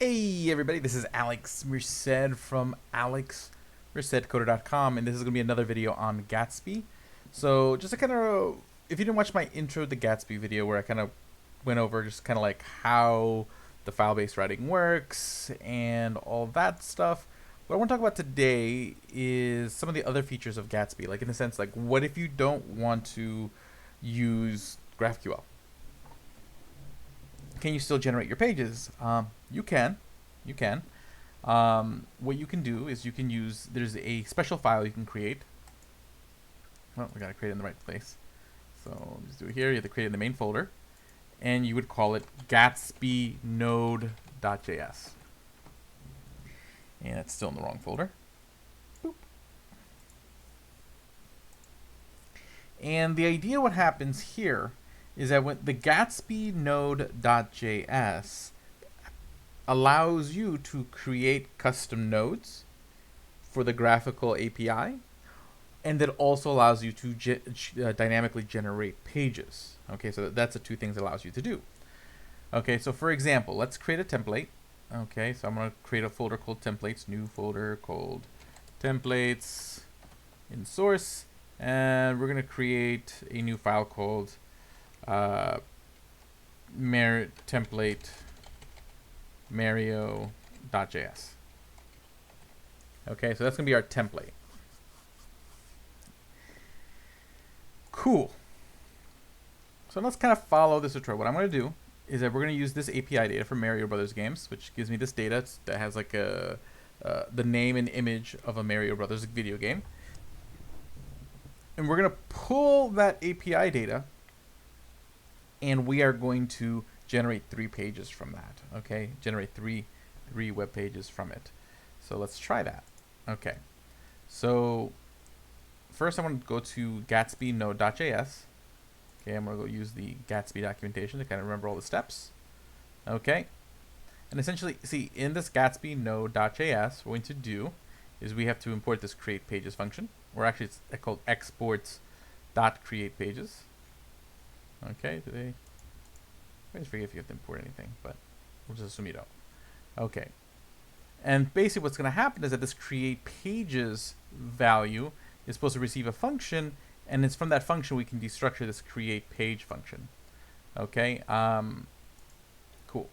Hey everybody, this is Alex Merced from alexmercedcoder.com, and this is going to be another video on Gatsby. So just to kind of, if you didn't watch my intro to Gatsby video where I kind of went over just kind of like how the file-based writing works and all that stuff, what I want to talk about today is some of the other features of Gatsby, like in the sense like what if you don't want to use GraphQL? Can you still generate your pages? You can. What you can do is you can use, there's a special file you can create. Well, we got to create it in the right place. So just do it here. You have to create it in the main folder. And you would call it gatsby-node.js. And it's still in the wrong folder. Boop. And the idea what happens here is that when the gatsby-node.js allows you to create custom nodes for the graphical API, and it also allows you to dynamically generate pages. Okay, so that's the two things it allows you to do. Okay, so for example, let's create a template. Okay, so I'm going to create a folder called templates, new folder called templates in source, and we're going to create a new file called template Mario.js. Okay, so that's going to be our template. Cool. So let's kind of follow this tutorial. What I'm going to do is that we're going to use this API data from Mario Brothers games, which gives me this data that has like the name and image of a Mario Brothers video game. And we're going to pull that API data, and we are going to generate 3 pages from that. Okay, generate three web pages from it. So let's try that. Okay, so first I'm going to go to gatsby-node.js. Okay, I'm going to go use the Gatsby documentation to kind of remember all the steps. Okay, and essentially, see, in this gatsby-node.js, what we're going to do is we have to import this create pages function, or actually it's called exports.createpages. Okay, I always forget if you have to import anything, but we'll just assume you don't. Okay, and basically what's going to happen is that this create pages value is supposed to receive a function, and it's from that function we can destructure this create page function. Okay, cool.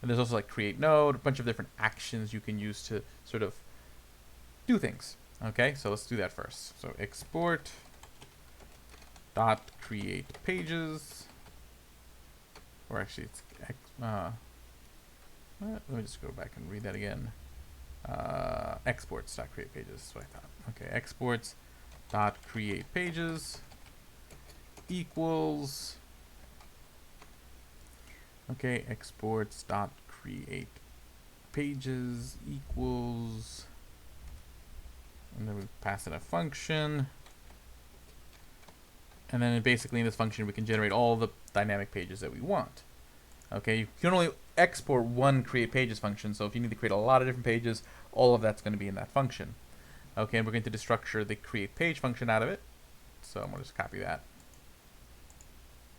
And there's also like create node, a bunch of different actions you can use to sort of do things. Okay, so let's do that first. So export dot create pages, or actually it's let me just go back and read that again. Exports dot create pages. That's what I thought. Okay, exports dot create pages equals. Okay, exports dot create pages equals, and then we pass in a function. And then basically in this function we can generate all the dynamic pages that we want. Okay, you can only export one create pages function, so if you need to create a lot of different pages, all of that's going to be in that function. Okay, and we're going to destructure the create page function out of it. So I'm going to just copy that.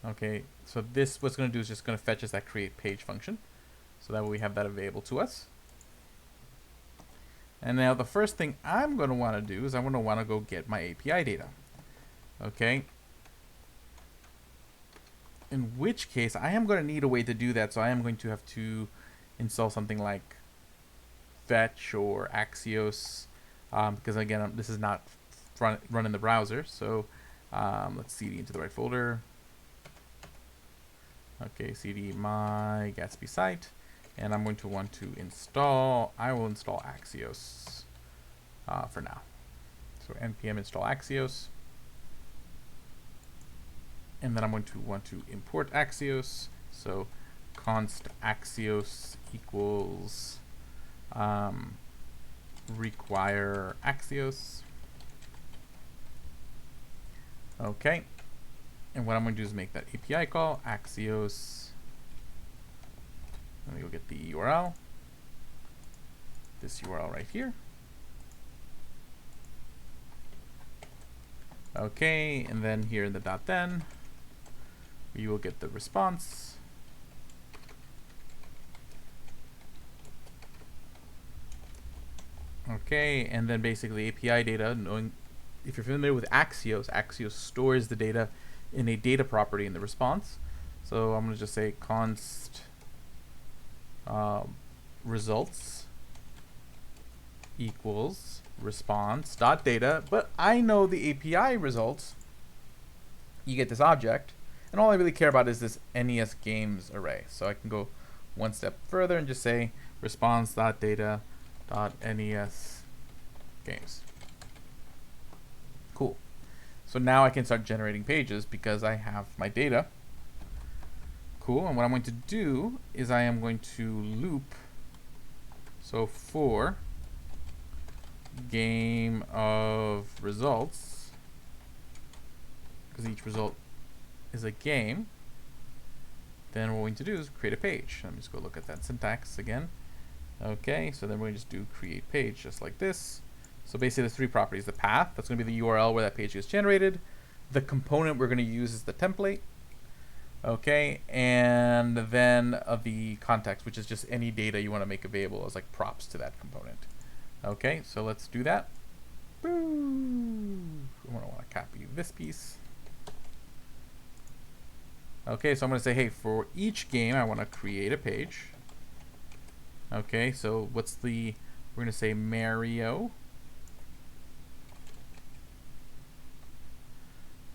Okay, so this what's going to do is just going to fetch us that create page function. So that way we have that available to us. And now the first thing I'm going to want to do is I'm going to want to go get my API data. Okay. In which case, I am going to need a way to do that, so I am going to have to install something like Fetch or Axios, because again, this is not run in the browser. So let's cd into the right folder. Okay, cd my Gatsby site, and I'm going to want to install, I will install Axios for now. So npm install Axios. And then I'm going to want to import Axios. So const Axios equals require Axios. Okay. And what I'm going to do is make that API call, Axios. Let me go get the URL. This URL right here. Okay, and then here in the .then, you will get the response. Okay, and then basically API data, knowing if you're familiar with Axios, Axios stores the data in a data property in the response. So I'm going to just say const results equals response dot data, but I know the API results. You get this object, and all I really care about is this NES games array. So I can go one step further and just say response dot data dot NES games. Cool. So now I can start generating pages because I have my data. Cool. And what I'm going to do is I am going to loop. So for game of results, because each result is a game, then what we're going to do is create a page. Let me just go look at that syntax again. Okay, so then we're going to just do create page just like this. So basically there's three properties. The path, that's going to be the URL where that page gets generated. The component we're going to use is the template. Okay, and then the context, which is just any data you want to make available as like props to that component. Okay, so let's do that. Boo! I want to copy this piece. Okay, so I'm going to say, hey, for each game, I want to create a page. Okay, so we're going to say Mario.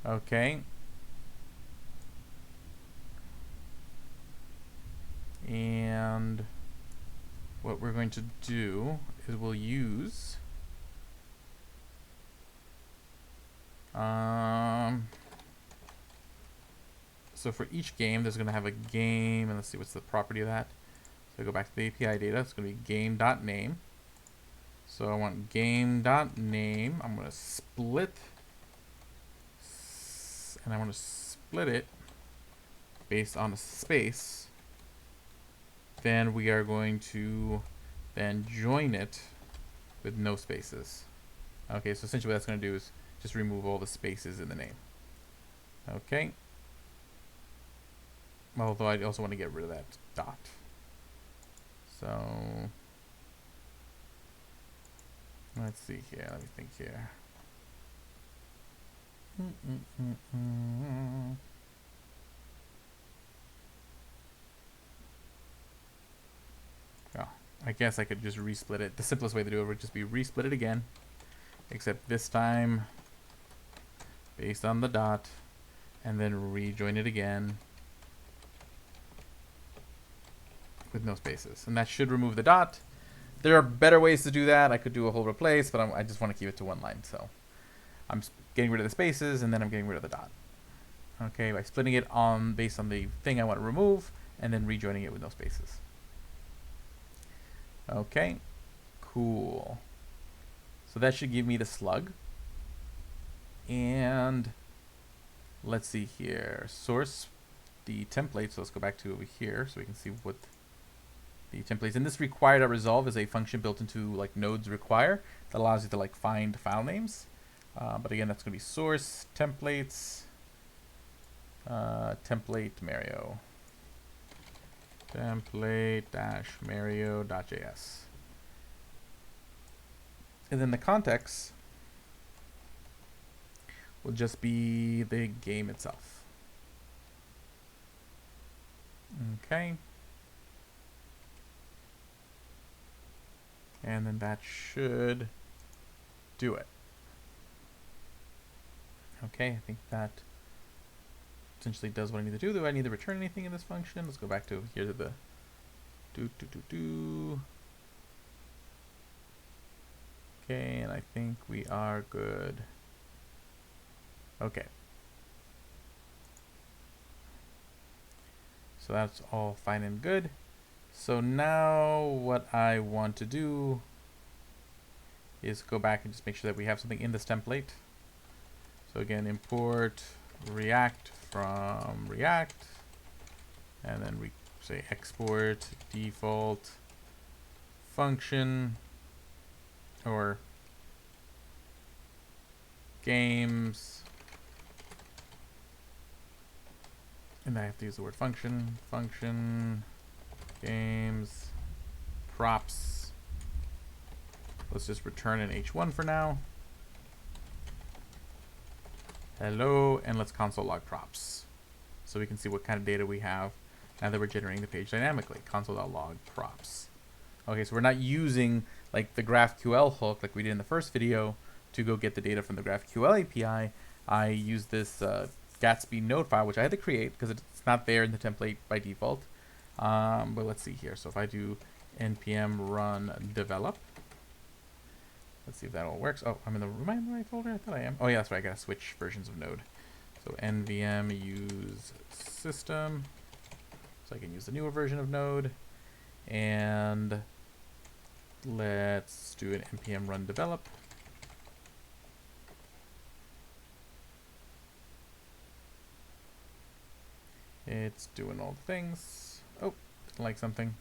Okay. And what we're going to do is we'll use so for each game there's going to have a game, and let's see what's the property of that. So I go back to the API data. It's going to be game.name. So I want game.name. I'm going to split, and I want to split it based on a space. Then we are going to then join it with no spaces. Okay, so essentially what that's going to do is just remove all the spaces in the name. Okay. Although I also want to get rid of that dot. So let's see here. Let me think here. Oh, I guess I could just resplit it. The simplest way to do it would just be resplit it again, except this time based on the dot, and then rejoin it again with no spaces. And that should remove the dot. There are better ways to do that. I could do a whole replace, but I just want to keep it to one line. So I'm getting rid of the spaces, and then I'm getting rid of the dot. Okay, by splitting it on based on the thing I want to remove, and then rejoining it with no spaces. Okay, cool. So that should give me the slug. And let's see here. Source the template. So let's go back to over here so we can see what the templates. And this require.resolve is a function built into like nodes require that allows you to like find file names. But again, that's going to be source templates template Mario template-mario.js. And then the context will just be the game itself. Okay. And then that should do it. Okay, I think that essentially does what I need to do. Do I need to return anything in this function? Let's go back to here to the Okay, and I think we are good. Okay. So that's all fine and good. So now what I want to do is go back and just make sure that we have something in this template. So again, import React from React, and then we say export default function or games, and I have to use the word function games props Let's just return an h1 for now. Hello, and let's console log props, so we can see what kind of data we have now that we're generating the page dynamically. Console.log props. Okay, so we're not using like the GraphQL hook like we did in the first video to go get the data from the GraphQL API. I use this gatsby-node file, which I had to create because it's not there in the template by default. But let's see here. So if I do npm run develop, let's see if that all works. Oh, am I in the right folder? I thought I am. Oh yeah, that's right. I gotta switch versions of Node. So nvm use system, so I can use the newer version of Node. And let's do an npm run develop. It's doing all the things. Oh, didn't like something.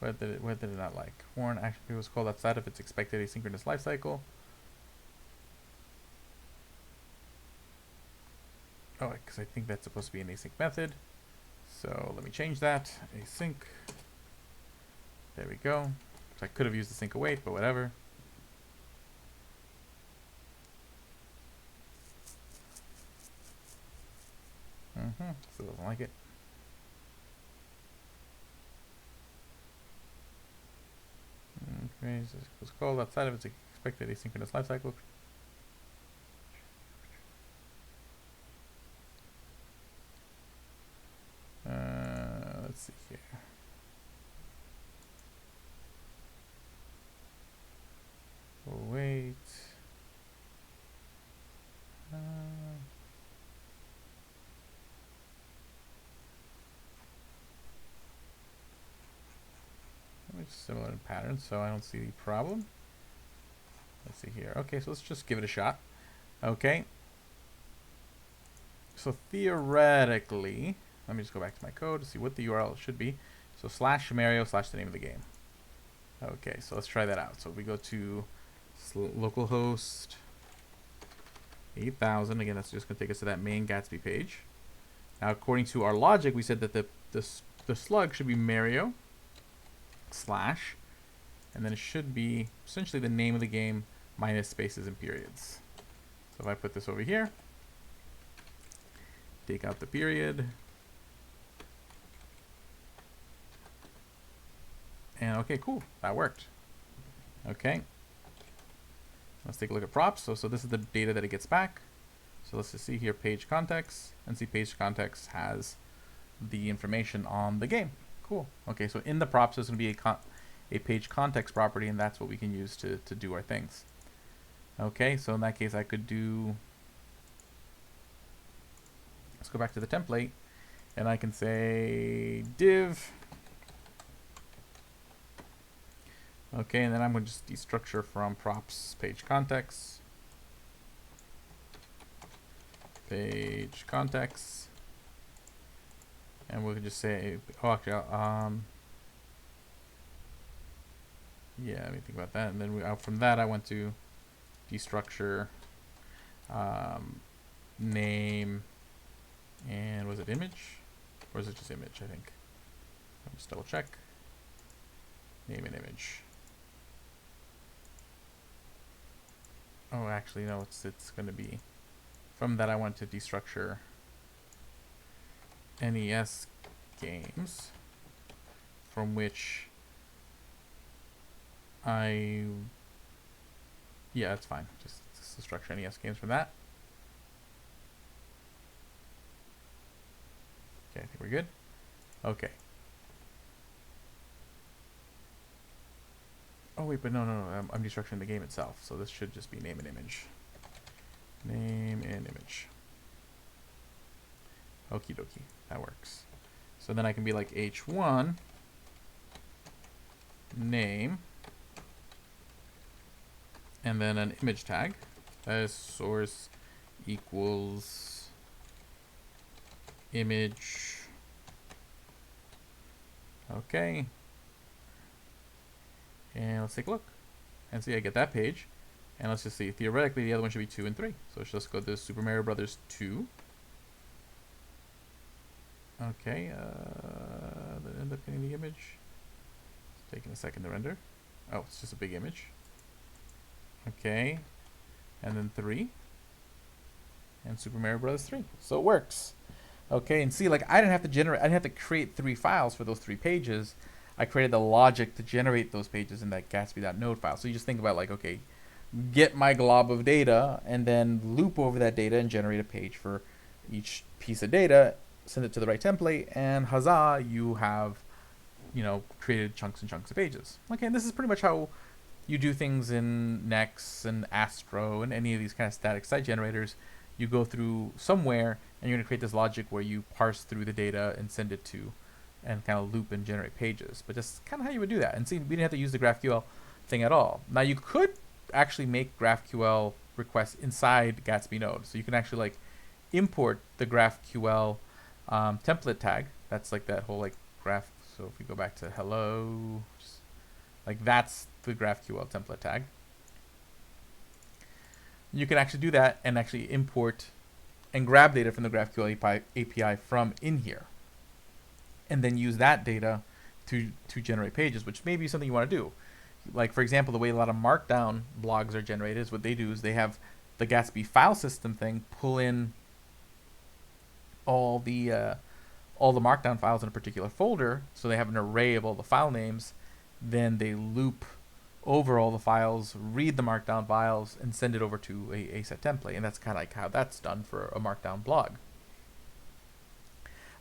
What did it not like? Horn actually was called outside of its expected asynchronous lifecycle. Oh, because I think that's supposed to be an async method. So let me change that. Async. There we go. So I could have used the sync await, but whatever. Still doesn't like it. Okay, so it was called outside of its expected asynchronous lifecycle. Let's see here. Oh, wait. Similar in pattern, so I don't see the problem. Let's see here. Okay, so let's just give it a shot. Okay. So theoretically, let me just go back to my code to see what the URL should be. So /Mario / the name of the game. Okay, so let's try that out. So we go to localhost 8000. Again, that's just going to take us to that main Gatsby page. Now, according to our logic, we said that the slug should be Mario / and then it should be essentially the name of the game minus spaces and periods. So if I put this over here, take out the period, and okay, cool, that worked. Okay, let's take a look at props. So this is the data that it gets back. So let's just see here, page context, and see page context has the information on the game. Cool. Okay, so in the props there's going to be a page context property, and that's what we can use to do our things. Okay, so in that case I could do, let's go back to the template, and I can say div. Okay, and then I'm going to just destructure from props page context. Page context. And we can just say, oh, actually, yeah, let me think about that. And then from that, I want to destructure name, and was it image? Or is it just image, I think? Let me just double check. Name and image. Oh, actually, no, it's going to be, from that I want to destructure NES games, from which yeah, that's fine. Just destructure NES games from that. Okay, I think we're good. Okay. Oh wait, but no, I'm destructuring the game itself, so this should just be name and image. Name and image. Okie dokie, that works. So then I can be like h1 name, and then an image tag as source equals image. Okay. And let's take a look and see, I get that page. And let's just see, theoretically the other one should be 2 and 3. So let's just go to Super Mario Brothers 2. Okay, that end up getting the image. It's taking a second to render. Oh, it's just a big image. Okay, and then 3, and Super Mario Bros. 3. So it works. Okay, and see, like I didn't have to create 3 files for those 3 pages. I created the logic to generate those pages in that gatsby.node file. So you just think about like, okay, get my glob of data and then loop over that data and generate a page for each piece of data, send it to the right template, and huzzah, you have, created chunks and chunks of pages. Okay, and this is pretty much how you do things in Next and Astro and any of these kind of static site generators. You go through somewhere and you're going to create this logic where you parse through the data and send it to and kind of loop and generate pages. But just kind of how you would do that. And see, we didn't have to use the GraphQL thing at all. Now you could actually make GraphQL requests inside Gatsby node. So you can actually like import the GraphQL template tag. That's like that whole like graph. So if we go back to hello, like that's the GraphQL template tag. You can actually do that and actually import and grab data from the GraphQL API from in here, and then use that data to generate pages, which may be something you want to do. Like for example, the way a lot of Markdown blogs are generated is what they do is they have the Gatsby file system thing pull in all the Markdown files in a particular folder, so they have an array of all the file names. Then they loop over all the files, read the Markdown files, and send it over to a set template. And that's kind of like how that's done for a Markdown blog.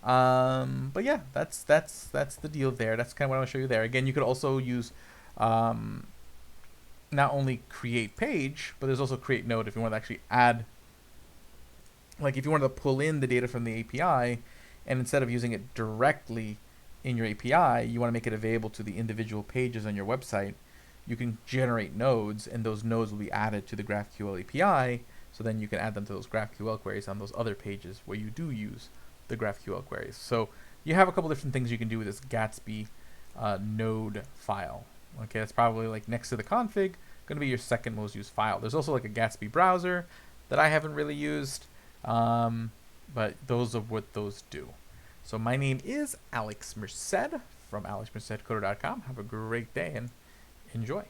But yeah, that's the deal there. That's kind of what I want to show you there. Again, you could also use not only create page, but there's also create node if you want to actually add, like if you wanted to pull in the data from the API, and instead of using it directly in your API, you want to make it available to the individual pages on your website. You can generate nodes, and those nodes will be added to the GraphQL API, so then you can add them to those GraphQL queries on those other pages where you do use the GraphQL queries. So you have a couple different things you can do with this Gatsby node file. Okay, that's probably like next to the config, going to be your second most used file. There's also like a Gatsby browser that I haven't really used, but those are what those do. So my name is Alex Merced from alexmercedcoder.com. Have a great day and enjoy.